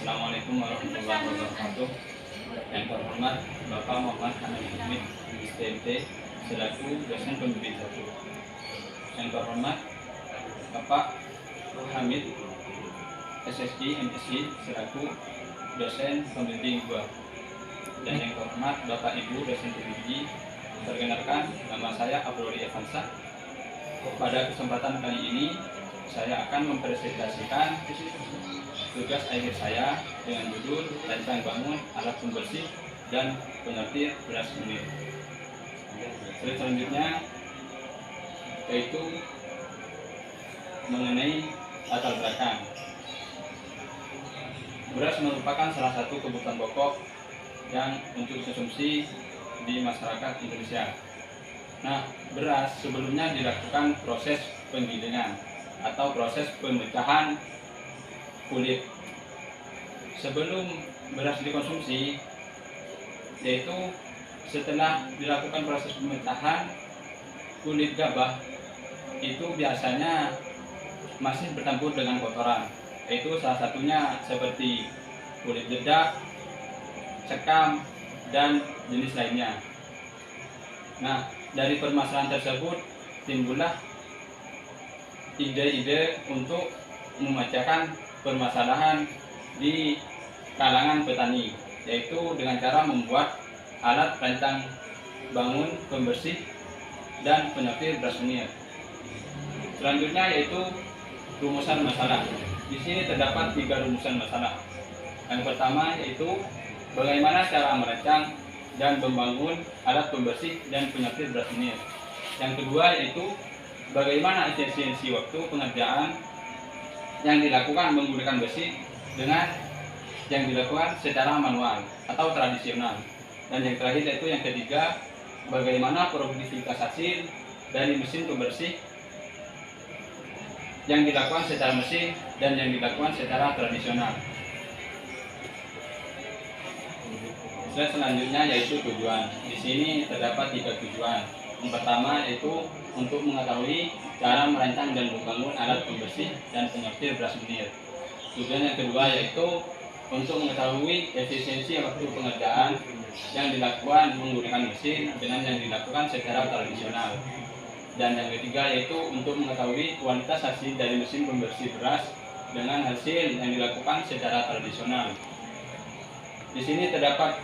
Assalamualaikum warahmatullahi wabarakatuh. Yang terhormat Bapak Muhammad Hamid Hamid, STMT, selaku dosen pembimbing 1. Yang terhormat Bapak Hamid, SSI MSI, selaku dosen pembimbing 2. Dan yang terhormat Bapak Ibu dosen pembimbing, perkenalkan nama saya Abdulli Evansa. Pada kesempatan kali ini saya akan mempresentasikan tugas akhir saya dengan judul Rancang Bangun Alat Pembersih dan Penyortir Beras Unit. Selanjutnya yaitu mengenai latar belakang. Beras merupakan salah satu kebutuhan pokok yang untuk konsumsi di masyarakat Indonesia. Nah, beras sebelumnya dilakukan proses penggilingan atau proses pemecahan kulit. Sebelum beras dikonsumsi, yaitu setelah dilakukan proses pemecahan kulit gabah, itu biasanya masih bercampur dengan kotoran, yaitu salah satunya seperti kulit dedak, cekam, dan jenis lainnya. Nah, dari permasalahan tersebut timbullah ide-ide untuk memecahkan permasalahan di kalangan petani, yaitu dengan cara membuat alat rancang bangun pembersih dan penyortir beras unit. Selanjutnya yaitu rumusan masalah. Di sini terdapat 3 rumusan masalah. Yang pertama yaitu bagaimana cara merancang dan membangun alat pembersih dan penyortir beras unit. Yang kedua yaitu bagaimana efisiensi waktu pengerjaan yang dilakukan menggunakan besi dengan yang dilakukan secara manual atau tradisional. Dan yang terakhir yaitu yang ketiga, bagaimana produktivitas hasil dari mesin pembersih yang dilakukan secara mesin dan yang dilakukan secara tradisional. Selanjutnya yaitu tujuan. Di sini terdapat 3 tujuan. Yang pertama yaitu untuk mengetahui cara merancang dan membangun alat pembersih dan penyortir beras unit. Tujuan yang kedua yaitu untuk mengetahui efisiensi waktu pengerjaan yang dilakukan menggunakan mesin dengan yang dilakukan secara tradisional. Dan yang ketiga yaitu untuk mengetahui kualitas hasil dari mesin pembersih beras dengan hasil yang dilakukan secara tradisional. Di sini terdapat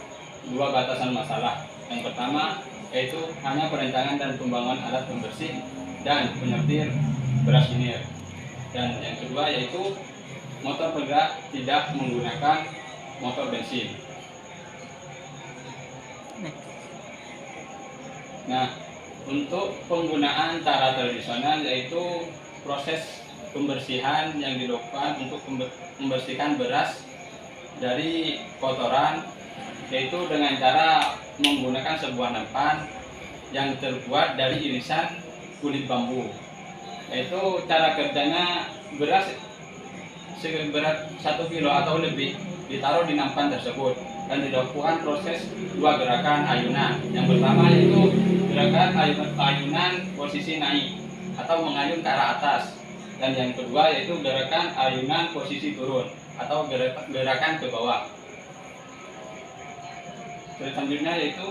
2 batasan masalah. Yang pertama yaitu hanya perencanaan dan pembangunan alat pembersih dan penyortir beras unit. Dan yang kedua yaitu motor penggerak tidak menggunakan motor bensin. Nah, untuk penggunaan cara tradisional yaitu proses pembersihan yang dilakukan untuk membersihkan beras dari kotoran, yaitu dengan cara menggunakan sebuah nampan yang terbuat dari irisan kulit bambu. Yaitu cara kerjanya beras seberat 1 kilo atau lebih ditaruh di nampan tersebut dan dilakukan proses 2 gerakan ayunan. Yang pertama yaitu gerakan ayunan posisi naik atau mengayun ke arah atas, dan yang kedua yaitu gerakan ayunan posisi turun atau gerakan ke bawah. Selanjutnya yaitu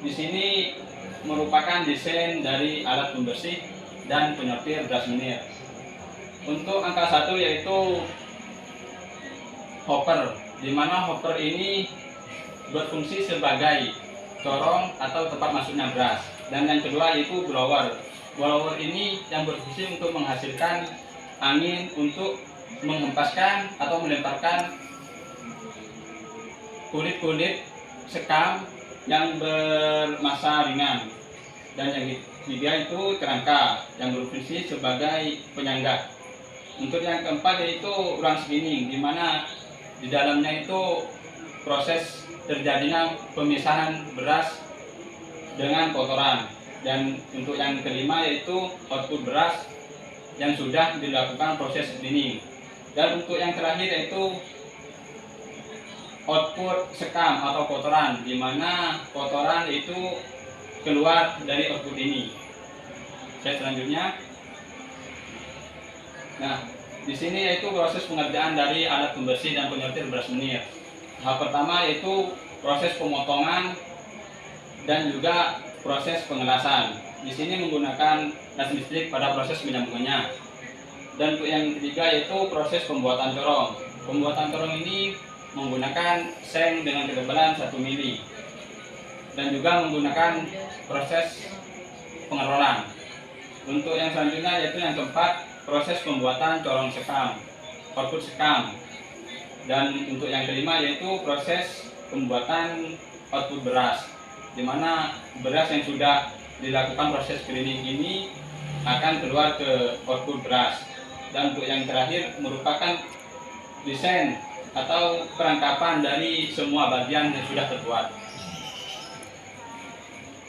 di sini merupakan desain dari alat pembersih dan penyortir beras unit. Untuk angka 1 yaitu hopper, di mana hopper ini berfungsi sebagai corong atau tempat masuknya beras. Dan yang kedua yaitu blower. Blower ini yang berfungsi untuk menghasilkan angin untuk menghempaskan atau melemparkan kulit-kulit sekam yang bermassa ringan. Dan yang ketiga itu kerangka yang berfungsi sebagai penyangga. Untuk yang keempat yaitu ruang screening, di mana di dalamnya itu proses terjadinya pemisahan beras dengan kotoran. Dan untuk yang kelima yaitu output beras yang sudah dilakukan proses screening. Dan untuk yang terakhir yaitu output sekam atau kotoran, di mana kotoran itu keluar dari output ini. Slide selanjutnya. Nah, di sini yaitu proses pengerjaan dari alat pembersih dan penyortir beras menir. Hal pertama yaitu proses pemotongan dan juga proses pengelasan. Di sini menggunakan gas listrik pada proses penyambungannya. Dan untuk yang ketiga yaitu proses pembuatan corong. Pembuatan corong ini menggunakan seng dengan ketebalan 1 mili dan juga menggunakan proses pengerolan. Untuk yang selanjutnya yaitu yang keempat, proses pembuatan corong sekam, output sekam. Dan untuk yang kelima yaitu proses pembuatan output beras, di mana beras yang sudah dilakukan proses screening ini akan keluar ke output beras. Dan untuk yang terakhir merupakan desain atau perangkapan dari semua bagian yang sudah terbuat.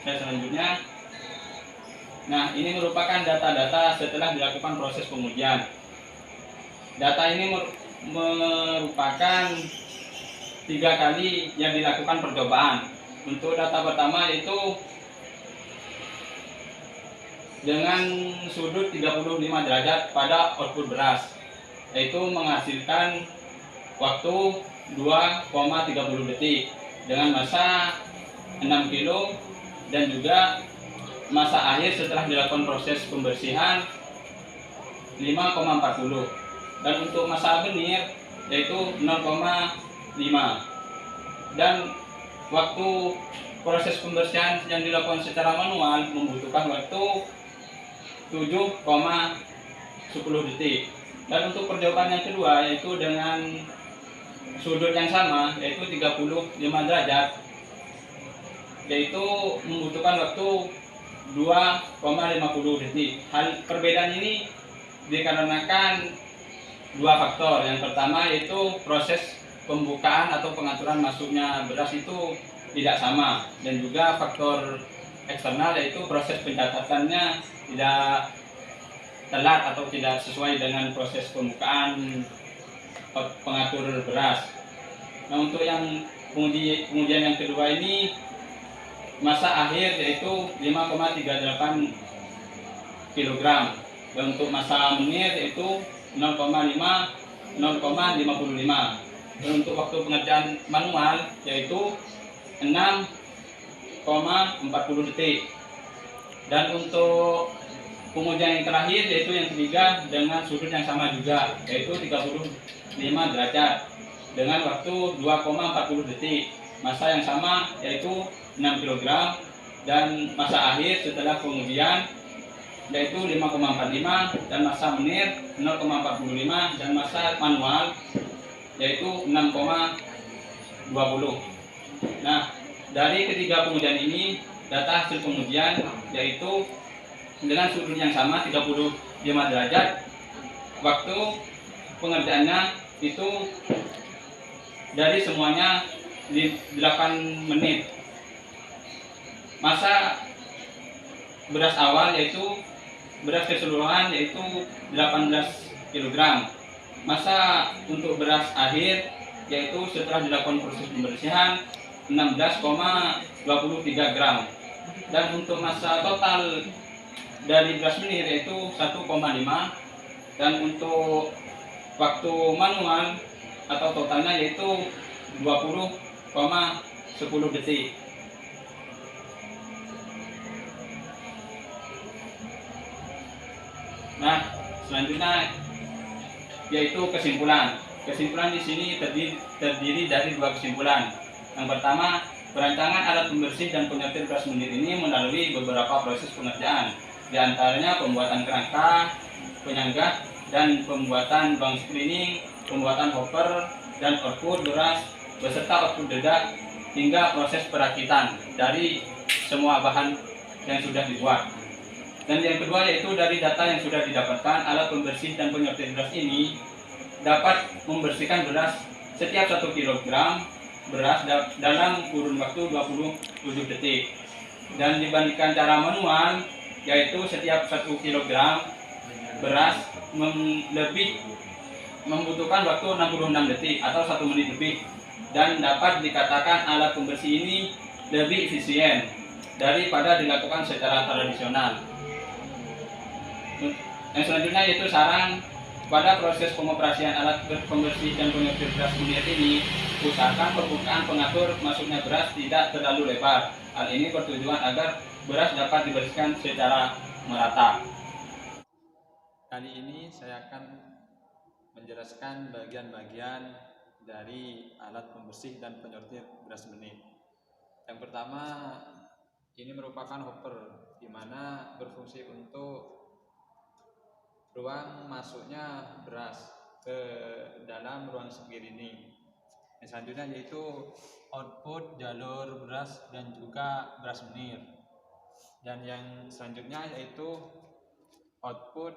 Dan selanjutnya, nah ini merupakan data-data setelah dilakukan proses pengujian. Data ini merupakan 3 kali yang dilakukan percobaan. Untuk data pertama yaitu dengan sudut 35 derajat pada output beras, yaitu menghasilkan waktu 2,30 detik dengan massa 6 kilo dan juga massa akhir setelah dilakukan proses pembersihan 5,40. Dan untuk massa benir yaitu 0,5. Dan waktu proses pembersihan yang dilakukan secara manual membutuhkan waktu 7,10 detik. Dan untuk percobaan yang kedua yaitu dengan sudut yang sama yaitu 35 derajat, yaitu membutuhkan waktu 2,50 detik. Hal perbedaan ini dikarenakan 2 faktor. Yang pertama yaitu proses pembukaan atau pengaturan masuknya beras itu tidak sama, dan juga faktor eksternal yaitu proses pencatatannya tidak telat atau tidak sesuai dengan proses pembukaan pengatur beras. Nah, untuk yang pengujian yang kedua ini massa akhir yaitu 5,38 kg, dan untuk massa menir yaitu 0,55. Dan untuk waktu pengerjaan manual yaitu 6,40 detik. Dan untuk pengujian yang terakhir yaitu yang ketiga dengan sudut yang sama juga yaitu 35 derajat dengan waktu 2,40 detik. Massa yang sama yaitu 6 kg dan massa akhir setelah pengujian yaitu 5,45, dan massa menir 0,45, dan massa manual yaitu 6,20. Nah, dari ketiga pengujian ini data hasil pengujian yaitu dengan sudut yang sama 35 derajat, waktu pengerjaannya itu dari semuanya di 8 menit. Massa beras awal yaitu beras keseluruhan yaitu 18 kg. Massa untuk beras akhir yaitu setelah dilakukan proses pembersihan 16,23 gram. Dan untuk massa total dari beras menir yaitu 1,5. Dan untuk waktu manual atau totalnya yaitu 20,10 detik. Nah, selanjutnya yaitu kesimpulan. Kesimpulan di sini terdiri dari 2 kesimpulan. Yang pertama, perancangan alat pembersih dan penyortir beras menir ini melalui beberapa proses pengerjaan, di antaranya pembuatan kerangka, penyanggah, dan pembuatan bank screening, pembuatan hopper dan output beras beserta output dedak hingga proses perakitan dari semua bahan yang sudah dibuat. Dan yang kedua yaitu dari data yang sudah didapatkan, alat pembersih dan penyortir beras ini dapat membersihkan beras setiap 1 kg beras dalam kurun waktu 27 detik. Dan dibandingkan cara manual yaitu setiap 1 kg beras lebih membutuhkan waktu 66 detik atau 1 menit lebih. Dan dapat dikatakan alat pembersih ini lebih efisien daripada dilakukan secara tradisional. Yang selanjutnya yaitu saran pada proses pengoperasian alat pembersih dan penyortir beras menir ini, usahakan permukaan pengatur masuknya beras tidak terlalu lebar. Hal ini bertujuan agar beras dapat dibersihkan secara merata. Kali ini saya akan menjelaskan bagian-bagian dari alat pembersih dan penyortir beras menir. Yang pertama, ini merupakan hopper, di mana berfungsi untuk ruang masuknya beras ke dalam ruang sepir ini. Yang selanjutnya yaitu output jalur beras dan juga beras menir. Dan yang selanjutnya yaitu output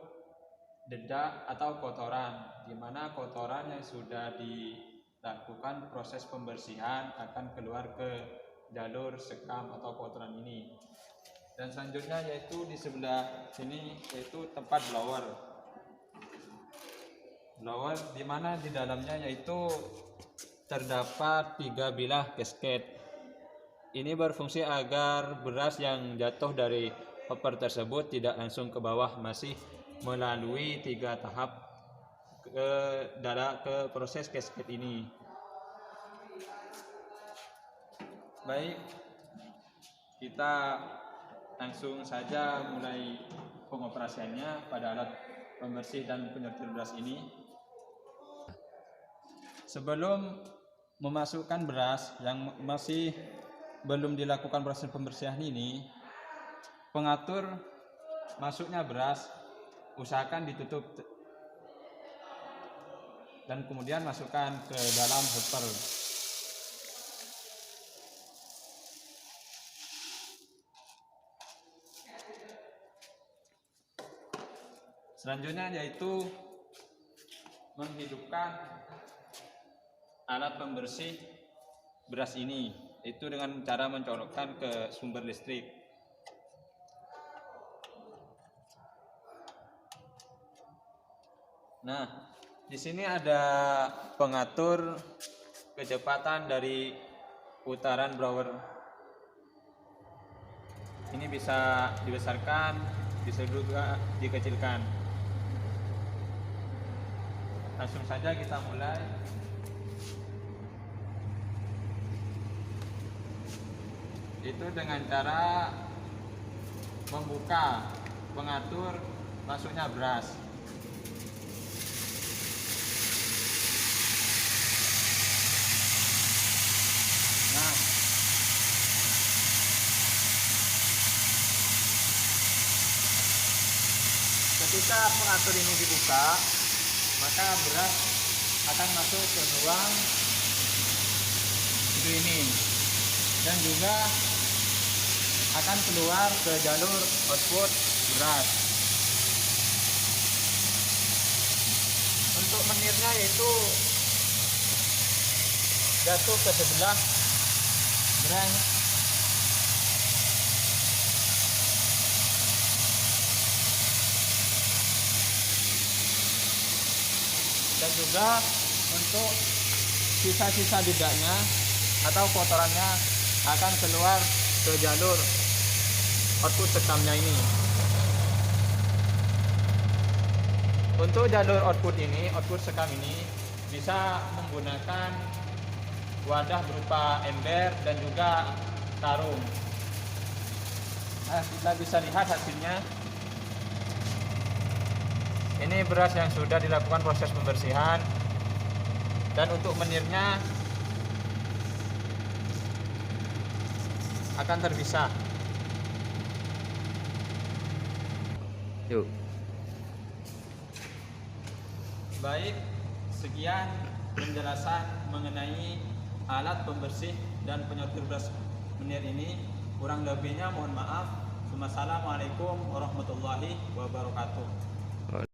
dedak atau kotoran, di mana kotoran yang sudah dilakukan proses pembersihan akan keluar ke jalur sekam atau kotoran ini. Dan selanjutnya yaitu di sebelah sini yaitu tempat blower. Blower di mana di dalamnya yaitu terdapat 3 bilah gasket. Ini berfungsi agar beras yang jatuh dari hopper tersebut tidak langsung ke bawah, masih melalui 3 tahap ke proses gasket ini. Baik, kita langsung saja mulai pengoperasiannya pada alat pembersih dan penyortir beras ini. Sebelum memasukkan beras yang masih belum dilakukan proses pembersihan ini, pengatur masuknya beras usahakan ditutup dan kemudian masukkan ke dalam hopper. Selanjutnya yaitu menghidupkan alat pembersih beras ini, itu dengan cara mencolokkan ke sumber listrik. Nah, di sini ada pengatur kecepatan dari putaran blower. Ini bisa dibesarkan, bisa juga dikecilkan. Langsung saja kita mulai. Itu dengan cara membuka pengatur masuknya beras. Nah, ketika pengatur ini dibuka, maka beras akan masuk ke ruang ini dan juga akan keluar ke jalur output beras. Untuk menirnya yaitu jatuh ke sebelah beras dan juga untuk sisa-sisa dedaknya atau kotorannya akan keluar ke jalur output sekamnya ini. Untuk jalur output ini, output sekam ini bisa menggunakan wadah berupa ember dan juga karung. Nah, kita bisa lihat hasilnya. Ini beras yang sudah dilakukan proses pembersihan, dan untuk menirnya akan terpisah. Yuk. Baik, sekian penjelasan mengenai alat pembersih dan penyortir beras menir ini. Kurang lebihnya mohon maaf. Wassalamualaikum warahmatullahi wabarakatuh.